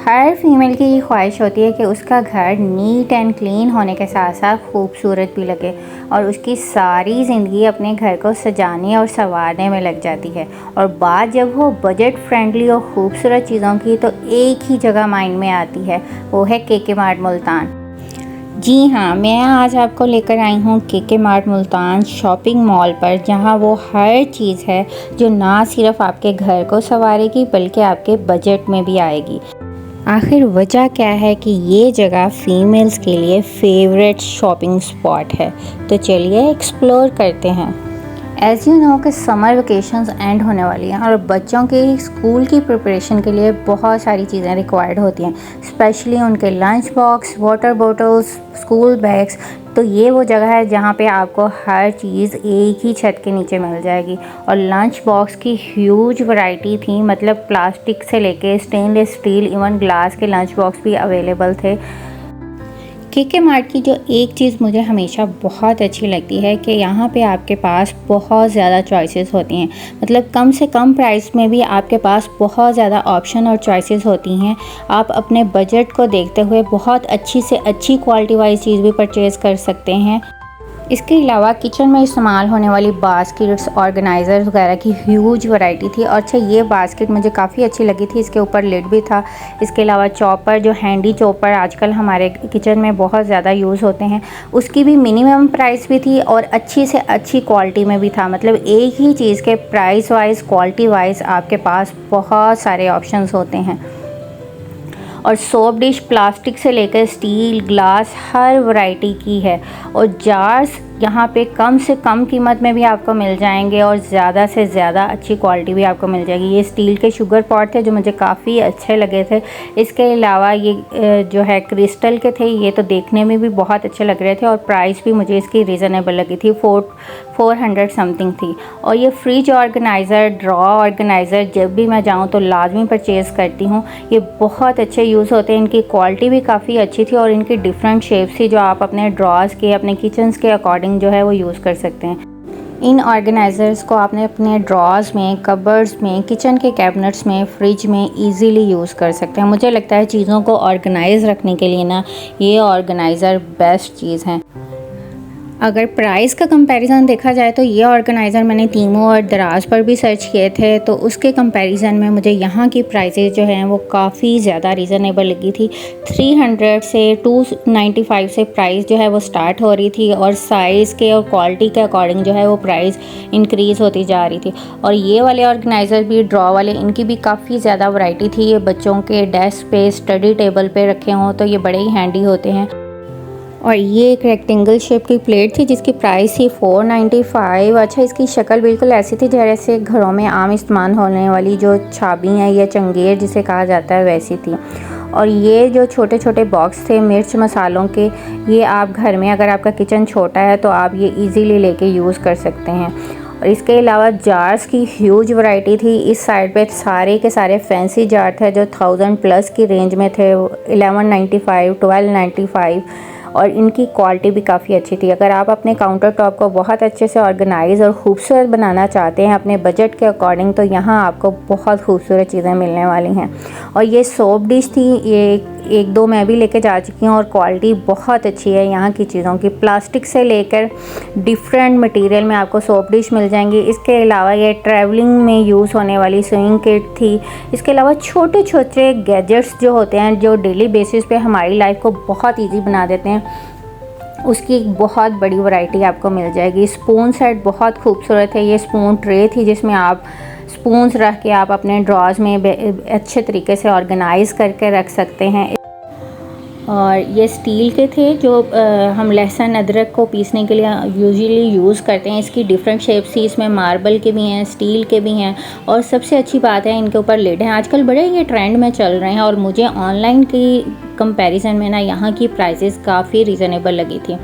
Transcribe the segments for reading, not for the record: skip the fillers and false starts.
हर female की ये ख्वाहिश होती है कि उसका घर नीट एंड क्लीन होने के साथ साथ खूबसूरत भी लगे और उसकी सारी ज़िंदगी अपने घर को सजाने और संवारने में लग जाती है। और बात जब हो बजट फ्रेंडली और ख़ूबसूरत चीज़ों की तो एक ही जगह माइंड में आती है, वो है के मार्ट मुल्तान। जी हाँ, मैं आज आपको लेकर आई हूँ के मार्ट मुल्तान शॉपिंग मॉल पर, जहाँ वो हर चीज़ है जो ना सिर्फ आपके घर को संवारेगी बल्कि आपके बजट में भी आएगी। आखिर वजह क्या है कि ये जगह फ़ीमेल्स के लिए फेवरेट शॉपिंग स्पॉट है, तो चलिए एक्सप्लोर करते हैं। एज़ यू नो कि समर वेकेशंस एंड होने वाली हैं और बच्चों के स्कूल की प्रिपरेशन के लिए बहुत सारी चीज़ें रिक्वायर्ड होती हैं, स्पेशली उनके lunch box, water bottles, school bags. तो ये वो जगह है जहाँ पे आपको हर चीज़ एक ही छत के नीचे मिल जाएगी। और लंच बॉक्स की ह्यूज वैरायटी थी, मतलब प्लास्टिक से लेके स्टेनलेस स्टील, इवन ग्लास के लंच बॉक्स भी अवेलेबल थे। के मार्ट की जो एक चीज़ मुझे हमेशा बहुत अच्छी लगती है कि यहाँ पे आपके पास बहुत ज़्यादा चॉइसेस होती हैं, मतलब कम से कम प्राइस में भी आपके पास बहुत ज़्यादा ऑप्शन और चॉइसेस होती हैं। आप अपने बजट को देखते हुए बहुत अच्छी से अच्छी क्वालिटी वाइज चीज़ भी परचेज़ कर सकते हैं। इसके अलावा किचन में इस्तेमाल होने वाली बास्केट्स, ऑर्गेनाइज़र्स वगैरह की ह्यूज वैरायटी थी। और अच्छा, ये बास्केट मुझे काफ़ी अच्छी लगी थी, इसके ऊपर लिड भी था। इसके अलावा चॉपर, जो हैंडी चॉपर आजकल हमारे किचन में बहुत ज़्यादा यूज़ होते हैं, उसकी भी मिनिमम प्राइस भी थी और अच्छी से अच्छी क्वालिटी में भी था। मतलब एक ही चीज़ के प्राइस वाइज, क्वालिटी वाइज आपके पास बहुत सारे ऑप्शंस होते हैं। और सोप डिश प्लास्टिक से लेकर स्टील, ग्लास, हर वैरायटी की है। और जार्स यहाँ पे कम से कम कीमत में भी आपको मिल जाएंगे और ज़्यादा से ज़्यादा अच्छी क्वालिटी भी आपको मिल जाएगी। ये स्टील के शुगर पॉट थे जो मुझे काफ़ी अच्छे लगे थे। इसके अलावा ये जो है क्रिस्टल के थे, ये तो देखने में भी बहुत अच्छे लग रहे थे और प्राइस भी मुझे इसकी रीज़नेबल लगी थी, 400 समथिंग थी। और ये फ्रिज ऑर्गेनाइज़र, ड्रॉ ऑर्गेनाइज़र जब भी मैं जाऊँ तो लाजमी परचेज़ करती हूँ। ये बहुत अच्छे यूज़ होते हैं, इनकी क्वालिटी भी काफ़ी अच्छी थी और इनकी डिफरेंट शेप्स थी जो आप अपने ड्रॉज के, अपने किचन्स के अकॉर्डिंग जो है वो यूज़ कर सकते हैं। इन ऑर्गेनाइज़र्स को आपने अपने ड्रॉज में, कबर्ड्स में, किचन के कैबिनेट्स में, फ्रिज में इजीली यूज़ कर सकते हैं। मुझे लगता है चीज़ों को ऑर्गेनाइज़ रखने के लिए ना ये ऑर्गेनाइज़र बेस्ट चीज़ है। अगर प्राइस का कंपैरिज़न देखा जाए तो ये ऑर्गेनाइज़र मैंने टीमू और दराज पर भी सर्च किए थे, तो उसके कंपैरिज़न में मुझे यहाँ की प्राइसेस जो हैं वो काफ़ी ज़्यादा रीज़नेबल लगी थी। 300 से 295 से प्राइस जो है वो स्टार्ट हो रही थी और साइज़ के और क्वालिटी के अकॉर्डिंग जो है वो प्राइस इंक्रीज़ होती जा रही थी। और ये वाले ऑर्गेनाइज़र भी, ड्रॉ वाले, इनकी भी काफ़ी ज़्यादा वैरायटी थी। ये बच्चों के डेस्क पे, स्टडी टेबल पे रखे हों तो ये बड़े ही हैंडी होते हैं। और ये एक रेक्टेंगल शेप की प्लेट थी जिसकी प्राइस थी 495। अच्छा, इसकी शक्ल बिल्कुल ऐसी थी जैसे घरों में आम इस्तेमाल होने वाली जो छाबी है या चंगेर जिसे कहा जाता है, वैसी थी। और ये जो छोटे छोटे बॉक्स थे मिर्च मसालों के, ये आप घर में, अगर आपका किचन छोटा है तो आप ये इजीली लेके यूज़ कर सकते हैं। और इसके अलावा जार्स की ह्यूज वैरायटी थी। इस साइड पे सारे के सारे फैंसी जार थे जो 1000 प्लस की रेंज में थे, 1195, 1295। और इनकी क्वालिटी भी काफ़ी अच्छी थी। अगर आप अपने काउंटर टॉप को बहुत अच्छे से ऑर्गेनाइज और ख़ूबसूरत बनाना चाहते हैं अपने बजट के अकॉर्डिंग, तो यहाँ आपको बहुत खूबसूरत चीज़ें मिलने वाली हैं। और ये सोप डिश थी, ये एक दो मैं भी लेके जा चुकी हूँ और क्वालिटी बहुत अच्छी है यहाँ की चीज़ों की। प्लास्टिक से लेकर डिफरेंट मटेरियल में आपको सोप डिश मिल जाएंगी। इसके अलावा ये ट्रैवलिंग में यूज़ होने वाली स्विंग किट थी। इसके अलावा छोटे छोटे गैजेट्स जो होते हैं जो डेली बेसिस पे हमारी लाइफ को बहुत ईजी बना देते हैं, उसकी एक बहुत बड़ी वैरायटी आपको मिल जाएगी। स्पून सेट बहुत खूबसूरत है। ये स्पून ट्रे थी जिसमें आप स्पून्स रख के आप अपने ड्रॉज में अच्छे तरीके से ऑर्गेनाइज करके रख सकते हैं। और ये स्टील के थे जो हम लहसुन अदरक को पीसने के लिए यूजुअली यूज़ करते हैं। इसकी डिफरेंट शेप्स थी, इसमें मार्बल के भी हैं, स्टील के भी हैं। और सबसे अच्छी बात है इनके ऊपर लिड हैं। आजकल बड़े ये ट्रेंड में चल रहे हैं और मुझे ऑनलाइन की कंपैरिजन में ना यहाँ की प्राइसेस काफ़ी रीज़नेबल लगी थी।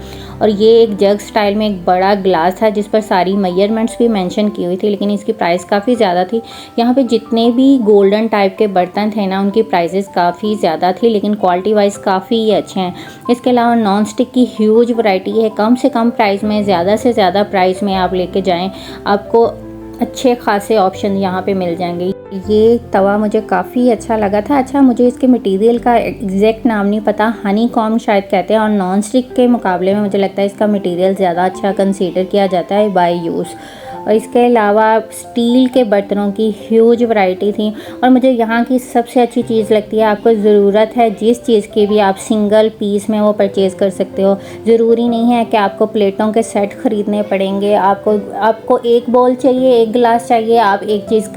और ये एक जग स्टाइल में एक बड़ा ग्लास था जिस पर सारी मेजरमेंट्स भी मेंशन की हुई थी, लेकिन इसकी प्राइस काफ़ी ज़्यादा थी। यहाँ पे जितने भी गोल्डन टाइप के बर्तन थे ना, उनकी प्राइसेस काफ़ी ज़्यादा थी, लेकिन क्वालिटी वाइज काफ़ी अच्छे हैं। इसके अलावा नॉन स्टिक की ह्यूज वैरायटी है। कम से कम प्राइस में, ज़्यादा से ज़्यादा प्राइस में आप लेके जाएँ, आपको अच्छे खासे ऑप्शन यहाँ पे मिल जाएंगे। ये तवा मुझे काफ़ी अच्छा लगा था। अच्छा, मुझे इसके मटेरियल का एग्जैक्ट नाम नहीं पता, हनी कॉम शायद कहते हैं, और नॉन स्टिक के मुकाबले में मुझे लगता है इसका मटेरियल ज़्यादा अच्छा कंसीडर किया जाता है बाय यूज़। और इसके अलावा स्टील के बर्तनों की ह्यूज वैरायटी थी। और मुझे यहाँ की सबसे अच्छी चीज़ लगती है, आपको ज़रूरत है जिस चीज़ की भी आप सिंगल पीस में वो परचेज़ कर सकते हो। ज़रूरी नहीं है कि आपको प्लेटों के सेट ख़रीदने पड़ेंगे। आपको एक बाउल चाहिए, एक गिलास चाहिए, आप एक चीज़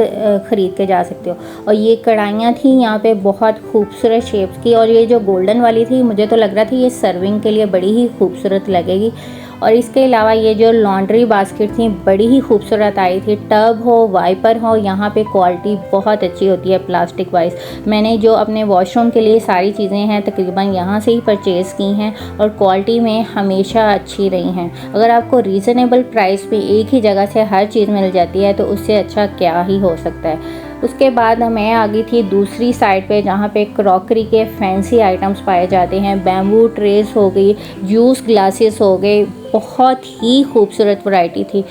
ख़रीद के जा सकते हो। और ये कढ़ाइयाँ थी यहाँ पे बहुत खूबसूरत शेप्स की, और ये जो गोल्डन वाली थी मुझे तो लग रहा था ये सर्विंग के लिए बड़ी ही खूबसूरत लगेगी। और इसके अलावा ये जो लॉन्ड्री बास्केट थी बड़ी ही खूबसूरत आई थी। टब हो, वाइपर हो, यहाँ पे क्वालिटी बहुत अच्छी होती है प्लास्टिक वाइज। मैंने जो अपने वॉशरूम के लिए सारी चीज़ें हैं तकरीबन यहाँ से ही परचेज़ की हैं, और क्वालिटी में हमेशा अच्छी रही हैं। अगर आपको रीज़नेबल प्राइस पे एक ही जगह से हर चीज़ मिल जाती है तो उससे अच्छा क्या ही हो सकता है। उसके बाद मैं आ गई थी दूसरी साइड पे, जहाँ पे क्रॉकरी के फैंसी आइटम्स पाए जाते हैं। बैम्बू ट्रेस हो गई, जूस ग्लासेस हो गए, बहुत ही खूबसूरत वैरायटी थी।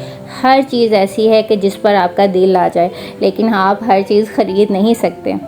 हर चीज़ ऐसी है कि जिस पर आपका दिल आ जाए, लेकिन आप हर चीज़ ख़रीद नहीं सकते।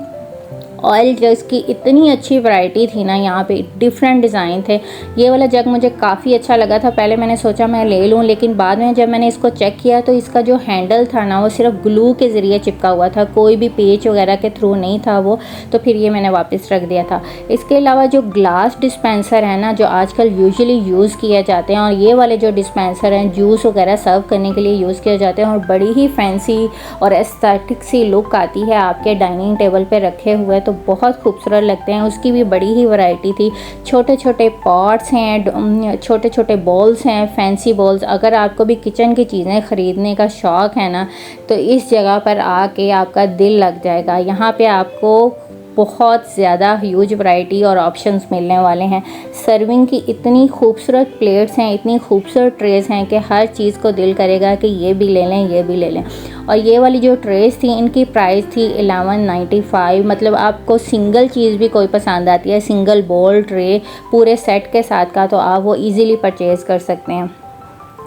ऑयल जग्स की इतनी अच्छी वैरायटी थी ना, यहाँ पे डिफरेंट डिज़ाइन थे। ये वाला जग मुझे काफ़ी अच्छा लगा था। पहले मैंने सोचा मैं ले लूँ, लेकिन बाद में जब मैंने इसको चेक किया तो इसका जो हैंडल था ना वो सिर्फ ग्लू के ज़रिए चिपका हुआ था, कोई भी पेच वगैरह के थ्रू नहीं था वो। तो फिर ये मैंने वापस रख दिया था। इसके अलावा जो ग्लास डिस्पेंसर है ना, जो आजकल यूजुअली यूज़ किए जाते हैं, और ये वाले जो डिस्पेंसर हैं जूस वगैरह सर्व करने के लिए यूज़ किए जाते हैं, और बड़ी ही फैंसी और एस्थेटिक सी लुक आती है आपके डाइनिंग टेबल पर रखे हुए, तो बहुत खूबसूरत लगते हैं। उसकी भी बड़ी ही वैरायटी थी। छोटे छोटे पॉट्स हैं, छोटे छोटे बॉल्स हैं, फैंसी बॉल्स। अगर आपको भी किचन की चीज़ें ख़रीदने का शौक़ है ना, तो इस जगह पर आके आपका दिल लग जाएगा। यहाँ पे आपको बहुत ज़्यादा ह्यूज वैरायटी और ऑप्शंस मिलने वाले हैं। सर्विंग की इतनी खूबसूरत प्लेट्स हैं, इतनी खूबसूरत ट्रेस हैं कि हर चीज़ को दिल करेगा कि ये भी ले लें, ये भी ले लें। और ये वाली जो ट्रेस थी इनकी प्राइस थी 1195। मतलब आपको सिंगल चीज़ भी कोई पसंद आती है, सिंगल बोल ट्रे पूरे सेट के साथ का, तो आप वो ईज़िली परचेज़ कर सकते हैं।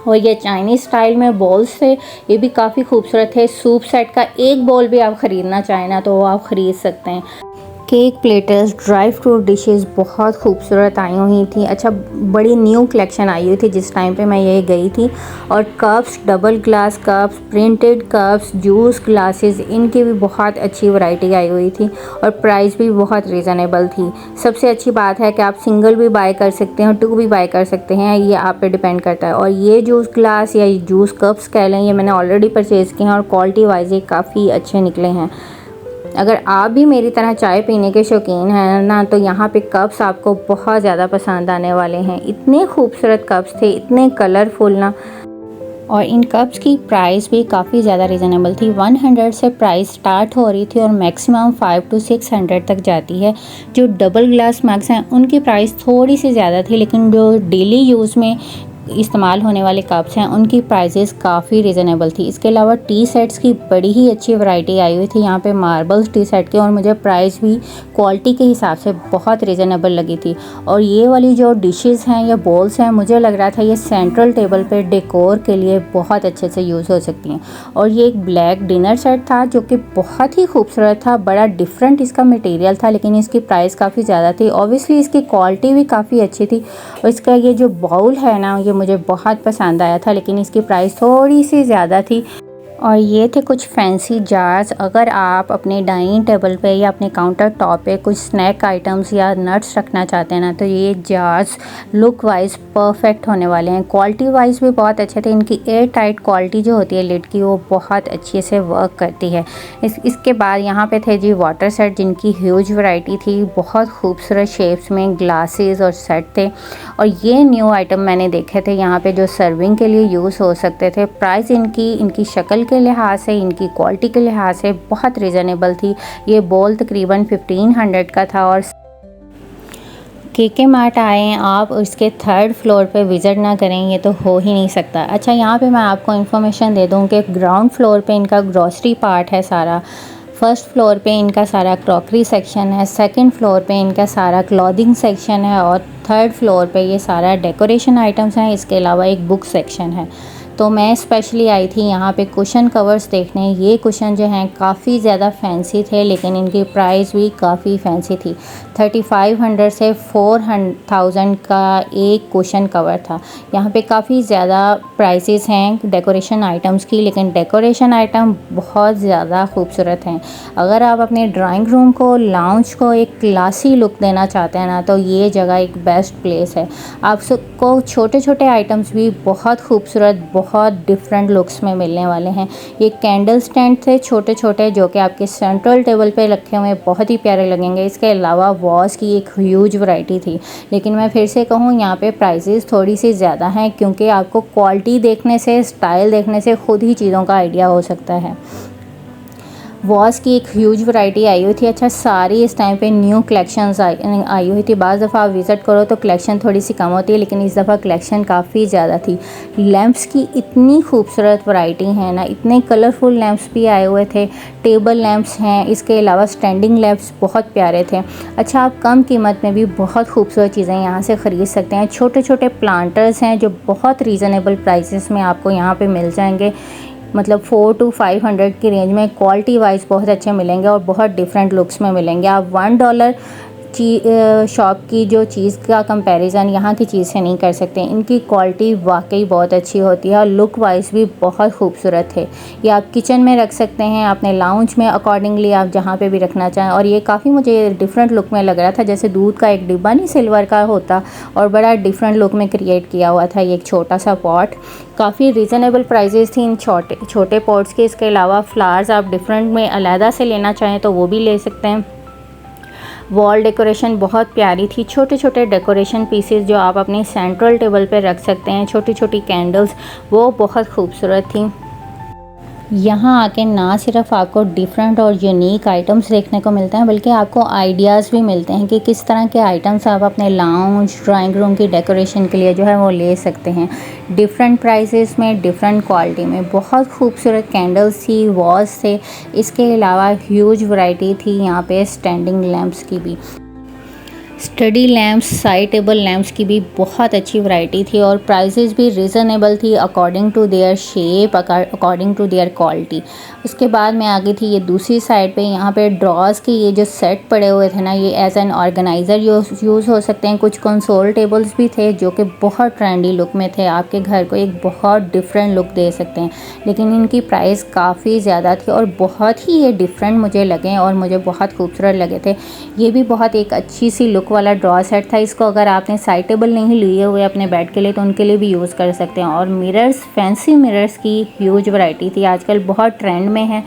और ये चाइनीज़ स्टाइल में बॉल्स थे, ये भी काफ़ी खूबसूरत थे। सूप सेट का एक बॉल भी आप ख़रीदना चाहें ना तो वो आप ख़रीद सकते हैं। Cake platters, dry fruit dishes बहुत खूबसूरत आई हुई थी। अच्छा, बड़ी न्यू कलेक्शन आई हुई थी जिस टाइम पे मैं ये गई थी। और cups, double glass cups, printed cups, juice glasses, इनकी भी बहुत अच्छी वैरायटी आई हुई थी, और प्राइस भी बहुत रीज़नेबल थी। सबसे अच्छी बात है कि आप सिंगल भी बाय कर सकते हैं, टू भी बाय कर सकते हैं, ये आप पे डिपेंड करता है। और ये जूस ग्लास या जूस कप्स कह लें, ये मैंने ऑलरेडी परचेज़ किए हैं, और क्वालिटी वाइज ये काफ़ी अच्छे निकले हैं। अगर आप भी मेरी तरह चाय पीने के शौकीन हैं ना, तो यहाँ पे कप्स आपको बहुत ज़्यादा पसंद आने वाले हैं। इतने खूबसूरत कप्स थे, इतने कलरफुल ना, और इन कप्स की प्राइस भी काफ़ी ज़्यादा रीज़नेबल थी। 100 से प्राइस स्टार्ट हो रही थी और मैक्सिमम 500 to 600 तक जाती है। जो डबल ग्लास मग्स हैं उनकी प्राइस थोड़ी सी ज़्यादा थी, लेकिन जो डेली यूज़ में इस्तेमाल होने वाले कप्स हैं उनकी प्राइसेस काफ़ी रीज़नेबल थी। इसके अलावा टी सेट्स की बड़ी ही अच्छी वैरायटी आई हुई थी यहाँ पे, मार्बल्स टी सेट के, और मुझे प्राइस भी क्वालिटी के हिसाब से बहुत रीज़नेबल लगी थी। और ये वाली जो डिशेस हैं या बॉल्स हैं, मुझे लग रहा था ये सेंट्रल टेबल पे डेकोर के लिए बहुत अच्छे से यूज़ हो सकती हैं। और ये एक ब्लैक डिनर सेट था जो कि बहुत ही खूबसूरत था, बड़ा डिफरेंट इसका मटेरियल था, लेकिन इसकी प्राइस काफ़ी ज़्यादा थी। ऑब्वियसली इसकी क्वालिटी भी काफ़ी अच्छी थी। और इसका ये जो बाउल है ना, ये मुझे बहुत पसंद आया था, लेकिन इसकी प्राइस थोड़ी सी ज़्यादा थी। और ये थे कुछ फैंसी जार्स। अगर आप अपने डाइनिंग टेबल पे या अपने काउंटर टॉप पे कुछ स्नैक आइटम्स या नट्स रखना चाहते हैं ना, तो ये जार्स लुक वाइज परफेक्ट होने वाले हैं। क्वालिटी वाइज भी बहुत अच्छे थे। इनकी एयर टाइट क्वालिटी जो होती है लिड की, वो बहुत अच्छे से वर्क करती है। इसके बाद यहाँ पे थे जी वाटर सेट, जिनकी ह्यूज वैरायटी थी। बहुत खूबसूरत शेप्स में ग्लासेस और सेट थे। और ये न्यू आइटम मैंने देखे थे यहाँ पे जो सर्विंग के लिए यूज़ हो सकते थे। प्राइस इनकी शक्ल के लिहाज से, इनकी क्वालिटी के लिहाज से बहुत रीज़नेबल थी। ये बॉल तकरीबन 1500 का था। और केके मार्ट आए हैं आप, इसके 3rd फ्लोर पे विज़िट ना करें, ये तो हो ही नहीं सकता। अच्छा, यहाँ पे मैं आपको इन्फॉर्मेशन दे दूँ कि ग्राउंड फ्लोर पे इनका ग्रॉसरी पार्ट है सारा, 1st फ्लोर पे इनका सारा क्रॉकरी सेक्शन है, 2nd फ्लोर पे इनका सारा क्लॉथिंग सेक्शन है, और 3rd फ्लोर पे ये सारा डेकोरेशन आइटम्स हैं। इसके अलावा एक बुक सेक्शन है। तो मैं स्पेशली आई थी यहाँ पे कुशन कवर्स देखने। ये कुशन जो हैं काफ़ी ज़्यादा फैंसी थे, लेकिन इनकी प्राइस भी काफ़ी फैंसी थी। 3500 से 4000 का एक कुशन कवर था। यहाँ पे काफ़ी ज़्यादा प्राइसेस हैं डेकोरेशन आइटम्स की, लेकिन डेकोरेशन आइटम बहुत ज़्यादा खूबसूरत हैं। अगर आप अपने ड्राइंग रूम को, लाउंज को एक क्लासी लुक देना चाहते हैं ना, तो ये जगह एक बेस्ट प्लेस है। आप सबको छोटे छोटे आइटम्स भी बहुत खूबसूरत, बहुत डिफरेंट लुक्स में मिलने वाले हैं। ये कैंडल स्टैंड थे छोटे छोटे, जो कि आपके सेंट्रल टेबल पे रखे हुए बहुत ही प्यारे लगेंगे। इसके अलावा वॉज की एक ह्यूज वैरायटी थी, लेकिन मैं फिर से कहूँ यहाँ पे प्राइसेस थोड़ी सी ज़्यादा हैं, क्योंकि आपको क्वालिटी देखने से, स्टाइल देखने से खुद ही चीज़ों का आइडिया हो सकता है। वॉज की एक ह्यूज वैरायटी आई हुई थी। अच्छा, सारी इस टाइम पे न्यू कलेक्शंस आई हुई थी। बाज़ दफ़ा आप विज़िट करो तो कलेक्शन थोड़ी सी कम होती है, लेकिन इस दफ़ा कलेक्शन काफ़ी ज़्यादा थी। लैंप्स की इतनी खूबसूरत वैरायटी है ना, इतने कलरफुल लैंप्स भी आए हुए थे। टेबल लैंप्स हैं, इसके अलावा स्टैंडिंग लैंप्स बहुत प्यारे थे। अच्छा, आप कम कीमत में भी बहुत खूबसूरत चीज़ें यहाँ से ख़रीद सकते हैं। छोटे छोटे प्लांटर्स हैं जो बहुत रीज़नेबल प्राइसेस में आपको यहाँ पे मिल जाएंगे। मतलब 400 to 500 की रेंज में क्वालिटी वाइज बहुत अच्छे मिलेंगे और बहुत डिफरेंट लुक्स में मिलेंगे। आप $1 शॉप की जो चीज़ का कंपैरिजन यहाँ की चीज़ से नहीं कर सकते। इनकी क्वालिटी वाकई बहुत अच्छी होती है और लुक वाइज भी बहुत खूबसूरत है। ये आप किचन में रख सकते हैं, अपने लाउंज में अकॉर्डिंगली आप जहाँ पे भी रखना चाहें। और ये काफ़ी मुझे डिफरेंट लुक में लग रहा था, जैसे दूध का एक डिब्बा नहीं सिल्वर का होता, और बड़ा डिफरेंट लुक में क्रिएट किया हुआ था। ये एक छोटा सा पॉट, काफ़ी रीज़नेबल प्राइजेस थी इन छोटे छोटे पॉट्स के। इसके अलावा फ्लावर्स आप डिफरेंट में अलहदा से लेना चाहें तो वो भी ले सकते हैं। वॉल डेकोरेशन बहुत प्यारी थी। छोटे छोटे डेकोरेशन पीसेस जो आप अपनी सेंट्रल टेबल पे रख सकते हैं, छोटी छोटी कैंडल्स, वो बहुत खूबसूरत थी। यहाँ आके ना सिर्फ आपको डिफरेंट और यूनिक आइटम्स देखने को मिलते हैं, बल्कि आपको आइडियाज़ भी मिलते हैं कि किस तरह के आइटम्स आप अपने लाउंज, ड्राइंग रूम की डेकोरेशन के लिए जो है वो ले सकते हैं। डिफरेंट प्राइसेस में, डिफरेंट क्वालिटी में बहुत खूबसूरत कैंडल्स थी, वॉल्स थे। इसके अलावा ह्यूज वैरायटी थी यहाँ पे स्टैंडिंग लैंप्स की भी। Study lamps, side table lamps की भी बहुत अच्छी वैरायटी थी और प्राइसेस भी रीज़नेबल थी according to their shape, according to their quality. उसके बाद मैं आ गई थी ये दूसरी साइड पे। यहाँ पे ड्रॉज के ये जो सेट पड़े हुए थे ना, ये एज एन ऑर्गेनाइज़र यूज़ हो सकते हैं। कुछ कंसोल टेबल्स भी थे जो कि बहुत ट्रेंडी लुक में थे, आपके घर को एक बहुत डिफरेंट लुक दे सकते हैं, लेकिन इनकी प्राइस काफ़ी ज़्यादा थी और बहुत ही ये डिफरेंट मुझे लगे और मुझे बहुत खूबसूरत लगे थे। ये भी बहुत एक अच्छी सी लुक वाला ड्रॉ सेट था। इसको अगर आपने साइड टेबल नहीं लिए हुए अपने बेड के लिए तो उनके लिए भी यूज़ कर सकते हैं। और मिरर्स, फैंसी मिरर्स की ह्यूज वैरायटी थी, आजकल बहुत ट्रेंड में है।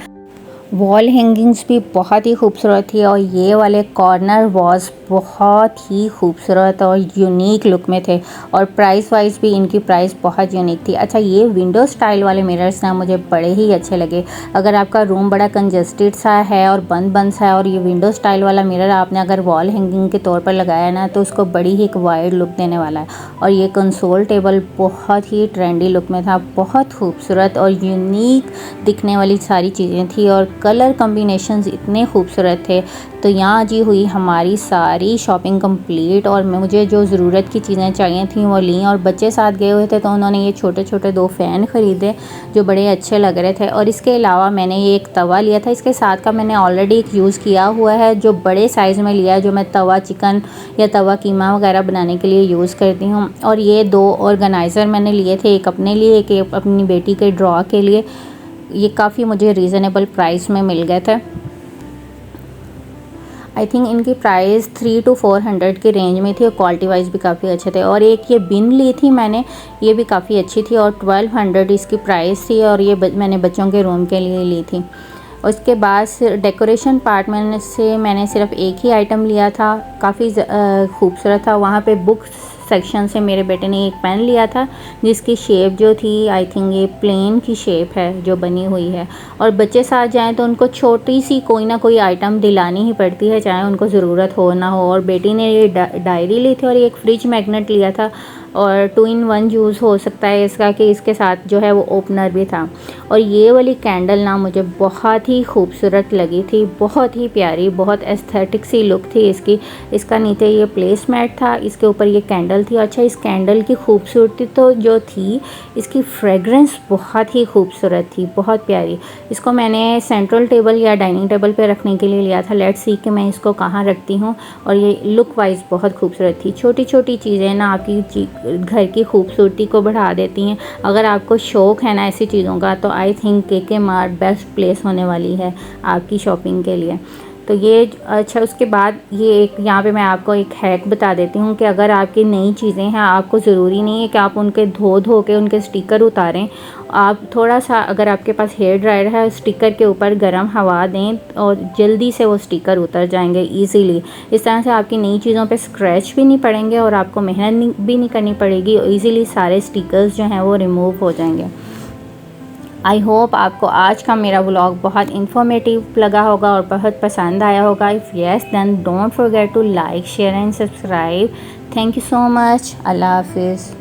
वॉल हैंगिंग्स भी बहुत ही खूबसूरत थी और ये वाले कॉर्नर वॉल्स बहुत ही खूबसूरत और यूनिक लुक में थे और प्राइस वाइज भी इनकी प्राइस बहुत यूनिक थी। अच्छा, ये विंडो स्टाइल वाले मिरर्स ना मुझे बड़े ही अच्छे लगे। अगर आपका रूम बड़ा कंजस्टेड सा है और बंद बंद सा है और ये विंडो स्टाइल वाला मिरर आपने अगर वॉल हैंगिंग के तौर पर लगाया ना, तो उसको बड़ी ही एक वाइड लुक देने वाला है। और ये कंसोल टेबल बहुत ही ट्रेंडी लुक में था, बहुत खूबसूरत और यूनिक दिखने वाली सारी चीज़ें थी और कलर कॉम्बिनेशंस इतने खूबसूरत थे। तो यहाँ जी हुई हमारी सारी शॉपिंग कंप्लीट और मुझे जो ज़रूरत की चीज़ें चाहिए थी वो ली। और बच्चे साथ गए हुए थे तो उन्होंने ये छोटे छोटे 2 फ़ैन ख़रीदे जो बड़े अच्छे लग रहे थे। और इसके अलावा मैंने ये एक तवा लिया था, इसके साथ का मैंने ऑलरेडी एक यूज़ किया हुआ है जो बड़े साइज़ में लिया है, जो मैं तवा चिकन या तवा कीमा वगैरह बनाने के लिए यूज़ करती हूँ। और ये 2 ऑर्गेनाइज़र मैंने लिए थे, एक अपने लिए, एक अपनी बेटी के ड्रॉ के लिए। ये काफ़ी मुझे रीज़नेबल प्राइस में मिल गए थे। आई थिंक इनकी प्राइस 300 to 400 की रेंज में थी और क्वालिटी वाइज भी काफ़ी अच्छे थे। और एक ये बिन ली थी मैंने, ये भी काफ़ी अच्छी थी और 1200 इसकी प्राइस थी और ये मैंने बच्चों के रूम के लिए ली थी। उसके बाद डेकोरेशन पार्ट में से मैंने सिर्फ एक ही आइटम लिया था, काफ़ी खूबसूरत था। वहाँ पे बुक्स सेक्शन से मेरे बेटे ने एक पेन लिया था जिसकी शेप जो थी, आई थिंक ये प्लेन की शेप है जो बनी हुई है। और बच्चे साथ जाएं तो उनको छोटी सी कोई ना कोई आइटम दिलानी ही पड़ती है, चाहे उनको ज़रूरत हो ना हो। और बेटी ने ये डायरी ली थी और एक फ्रिज मैग्नेट लिया था। और 2 in 1 यूज़ हो सकता है इसका कि इसके साथ जो है वो ओपनर भी था। और ये वाली कैंडल ना मुझे बहुत ही खूबसूरत लगी थी, बहुत ही प्यारी, बहुत एस्थेटिक सी लुक थी इसकी। इसका नीचे ये प्लेसमेट था, इसके ऊपर ये कैंडल थी। अच्छा, इस कैंडल की खूबसूरती तो जो थी, इसकी फ्रेगरेंस बहुत ही खूबसूरत थी, बहुत प्यारी। इसको मैंने सेंट्रल टेबल या डाइनिंग टेबल पे रखने के लिए लिया था। लेट्स सी कि मैं इसको कहाँ रखती हूँ। और ये लुक वाइज बहुत खूबसूरत थी। छोटी छोटी चीज़ें ना आपकी घर की खूबसूरती को बढ़ा देती हैं। अगर आपको शौक़ है ना ऐसी चीज़ों का, तो आई थिंक के मार्ट बेस्ट प्लेस होने वाली है आपकी शॉपिंग के लिए। तो ये अच्छा, उसके बाद ये एक यहाँ पे मैं आपको एक हैक बता देती हूँ कि अगर आपकी नई चीज़ें हैं, आपको ज़रूरी नहीं है कि आप उनके धो के उनके स्टिकर उतारें। आप थोड़ा सा, अगर आपके पास हेयर ड्रायर है, स्टिकर के ऊपर गर्म हवा दें और जल्दी से वो स्टिकर उतर जाएंगे ईज़िली। इस तरह से आपकी नई चीज़ों पे स्क्रैच भी नहीं पड़ेंगे और आपको मेहनत भी नहीं करनी पड़ेगी। ईज़िली सारे स्टिकर्स जो हैं वो रिमूव हो जाएंगे। आई होप आपको आज का मेरा व्लॉग बहुत इन्फॉर्मेटिव लगा होगा और बहुत पसंद आया होगा। If yes then don't forget to like, share and subscribe. Thank you so much. अल्लाह हाफिज़।